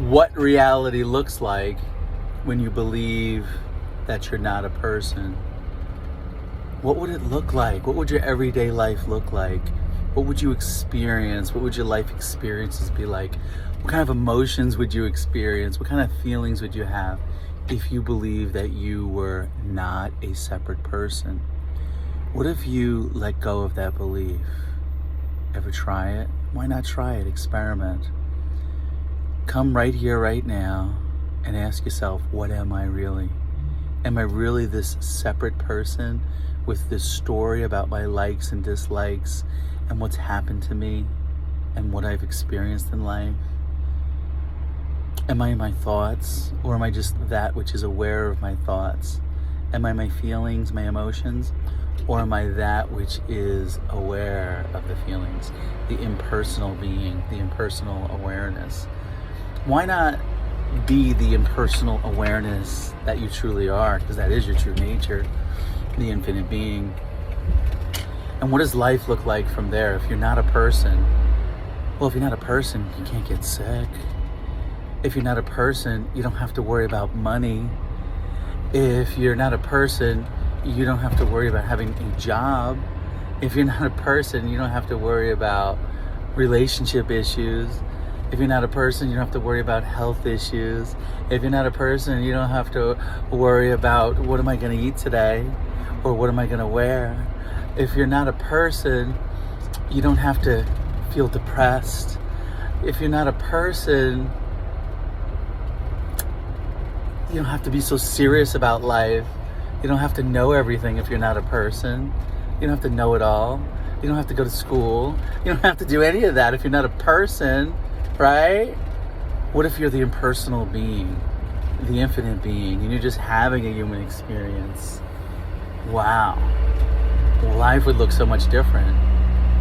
what reality looks like when you believe that you're not a person. What would it look like? What would your everyday life look like? What would you experience? What would your life experiences be like? What kind of emotions would you experience? What kind of feelings would you have if you believe that you were not a separate person? What if you let go of that belief? Ever try it? Why not try it? Experiment. Come right here, right now, and ask yourself, what am I really? Am I really this separate person with this story about my likes and dislikes and what's happened to me and what I've experienced in life? Am I my thoughts, or am I just that which is aware of my thoughts? Am I my feelings, my emotions, or am I that which is aware of the feelings, the impersonal being, the impersonal awareness? Why not be the impersonal awareness that you truly are, because that is your true nature, the infinite being. And what does life look like from there if you're not a person? Well, if you're not a person, you can't get sick. If you're not a person, you don't have to worry about money. If you're not a person, you don't have to worry about having a job. If you're not a person, you don't have to worry about relationship issues. If you're not a person, you don't have to worry about health issues. If you're not a person, you don't have to worry about what am I going to eat today or what am I going to wear. If you're not a person, you don't have to feel depressed. If you're not a person, you don't have to be so serious about life. You don't have to know everything if you're not a person. You don't have to know it all. You don't have to go to school. You don't have to do any of that if you're not a person, right? What if you're the impersonal being, the infinite being, and you're just having a human experience? Wow. Life would look so much different.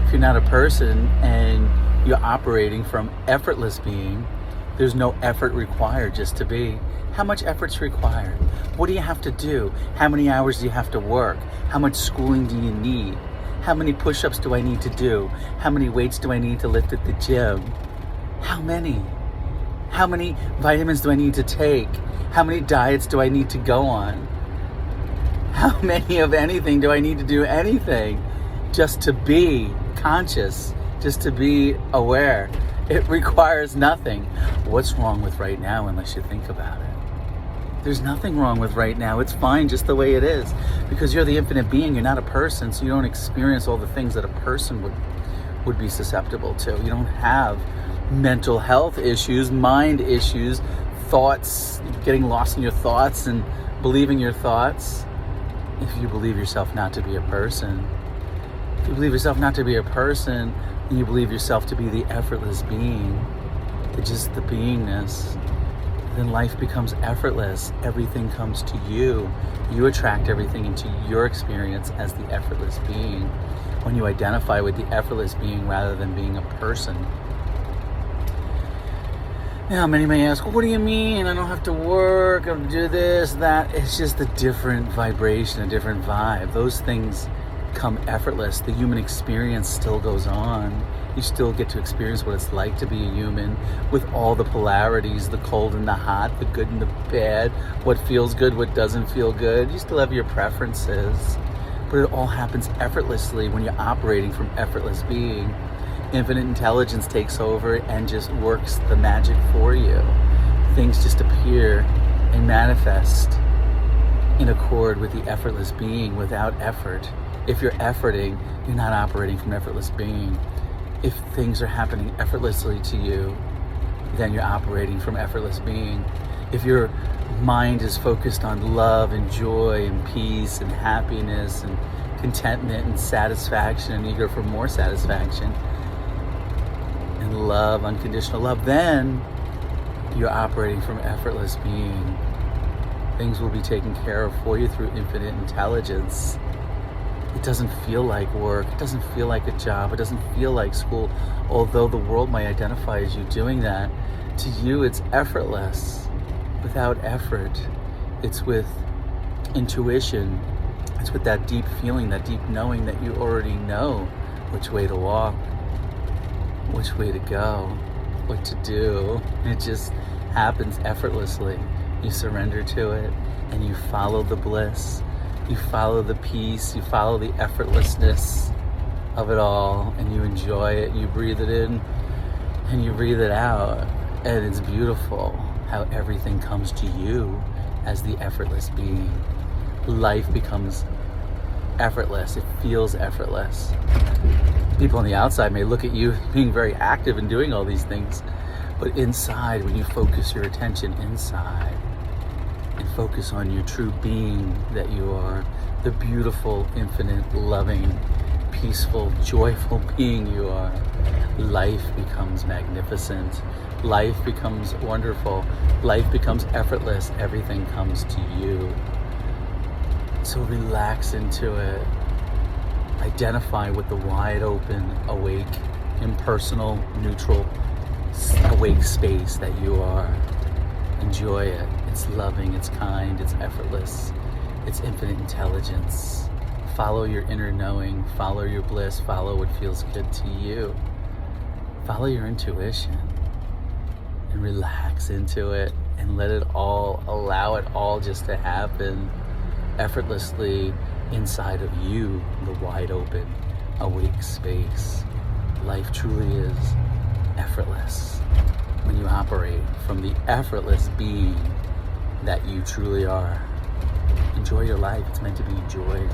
If you're not a person and you're operating from effortless being, there's no effort required just to be. How much effort's required? What do you have to do? How many hours do you have to work? How much schooling do you need? How many push-ups do I need to do? How many weights do I need to lift at the gym? How many? How many vitamins do I need to take? How many diets do I need to go on? How many of anything do I need to do anything just to be conscious, just to be aware? It requires nothing. What's wrong with right now unless you think about it? There's nothing wrong with right now. It's fine just the way it is. Because you're the infinite being, you're not a person, so you don't experience all the things that a person would be susceptible to. You don't have mental health issues, mind issues, thoughts, getting lost in your thoughts and believing your thoughts. If you believe yourself not to be a person, if you believe yourself not to be a person, and you believe yourself to be the effortless being, just the beingness, then life becomes effortless. Everything comes to you. You attract everything into your experience as the effortless being when you identify with the effortless being rather than being a person. Now, many may ask, what do you mean? I don't have to work, I don't have to do this, that. It's just a different vibration, a different vibe. Those things come effortless. The human experience still goes on. You still get to experience what it's like to be a human with all the polarities, the cold and the hot, the good and the bad, what feels good, what doesn't feel good. You still have your preferences, but it all happens effortlessly when you're operating from effortless being. Infinite intelligence takes over and just works the magic for you. Things just appear and manifest in accord with the effortless being without effort. If you're efforting, you're not operating from effortless being. If things are happening effortlessly to you, then you're operating from effortless being. If your mind is focused on love and joy and peace and happiness and contentment and satisfaction and eager for more satisfaction and love, unconditional love, then you're operating from effortless being. Things will be taken care of for you through infinite intelligence. It doesn't feel like work. It doesn't feel like a job. It doesn't feel like school. Although the world might identify as you doing that, to you it's effortless, without effort. It's with intuition. It's with that deep feeling, that deep knowing that you already know which way to walk, which way to go, what to do. It just happens effortlessly. You surrender to it and you follow the bliss. You follow the peace. You follow the effortlessness of it all, and you enjoy it. You breathe it in and you breathe it out. And it's beautiful how everything comes to you as the effortless being. Life becomes effortless. It feels effortless. People on the outside may look at you being very active and doing all these things, but inside, when you focus your attention inside and focus on your true being that you are, the beautiful, infinite, loving, peaceful, joyful being you are, life becomes magnificent. Life becomes wonderful. Life becomes effortless. Everything comes to you. So relax into it. Identify with the wide open, awake, impersonal, neutral, awake space that you are. Enjoy it. It's loving, it's kind, it's effortless, it's infinite intelligence. Follow your inner knowing, follow your bliss, follow what feels good to you. Follow your intuition and relax into it and let it all, allow it all just to happen effortlessly inside of you, the wide open, awake space. Life truly is effortless when you operate from the effortless being that you truly are. Enjoy your life. It's meant to be enjoyed.